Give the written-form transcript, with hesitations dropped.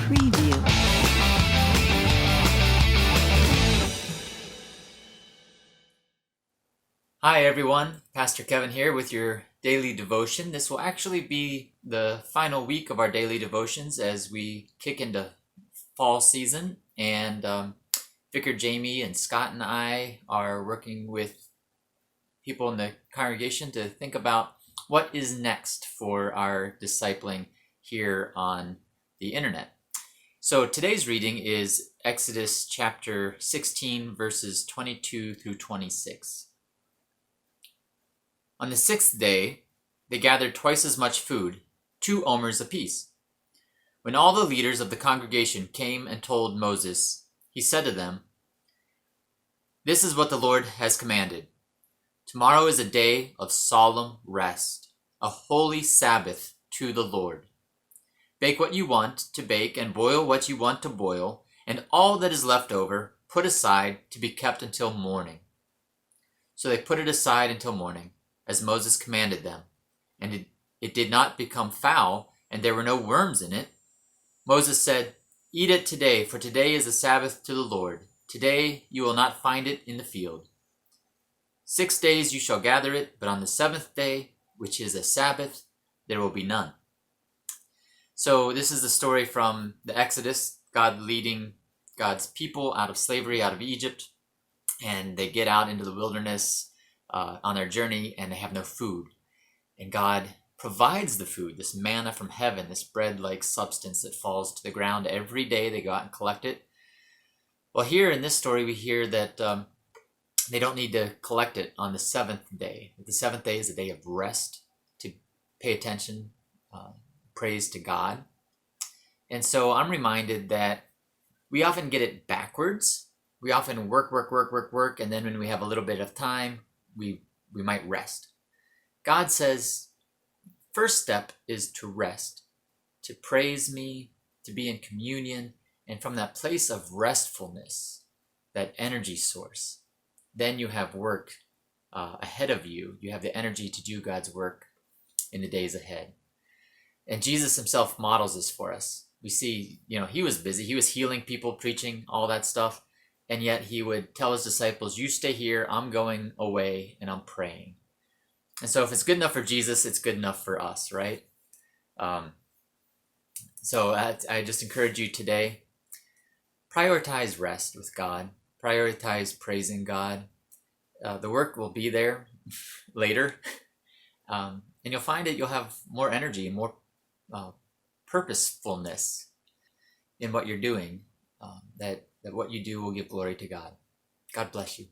Preview. Hi everyone, Pastor Kevin here with your daily devotion. This will actually be the final week of our daily devotions as we kick into fall season. And Vicar Jamie and Scott and I are working with people in the congregation to think about what is next for our discipling here on the internet. So today's reading is Exodus chapter 16, verses 22 through 26. On the sixth day, they gathered twice as much food, 2 omers apiece. When all the leaders of the congregation came and told Moses, he said to them, "This is what the Lord has commanded. Tomorrow is a day of solemn rest, a holy Sabbath to the Lord. Bake what you want to bake and boil what you want to boil, and all that is left over put aside to be kept until morning." So they put it aside until morning, as Moses commanded them, and it did not become foul, and there were no worms in it. Moses said, "Eat it today, for today is a Sabbath to the Lord. Today you will not find it in the field. 6 days you shall gather it, but on the seventh day, which is a Sabbath, there will be none." So this is the story from the Exodus, God leading God's people out of slavery, out of Egypt, and they get out into the wilderness on their journey, and they have no food. And God provides the food, this manna from heaven, this bread-like substance that falls to the ground every day. They go out and collect it. Well, here in this story, we hear that they don't need to collect it on the seventh day. The seventh day is a day of rest, to pay attention, praise to God. And so I'm reminded that we often get it backwards. We often work, and then when we have a little bit of time, we might rest. God says, first step is to rest, to praise me, to be in communion, and from that place of restfulness, that energy source, then you have work ahead of you. You have the energy to do God's work in the days ahead. And Jesus himself models this for us. We see, he was busy. He was healing people, preaching, all that stuff. And yet he would tell his disciples, "You stay here, I'm going away, and I'm praying." And so if it's good enough for Jesus, it's good enough for us, right? So I just encourage you today, prioritize rest with God. Prioritize praising God. The work will be there later. And you'll find that you'll have more energy and more purposefulness in what you're doing, that what you do will give glory to God. God bless you.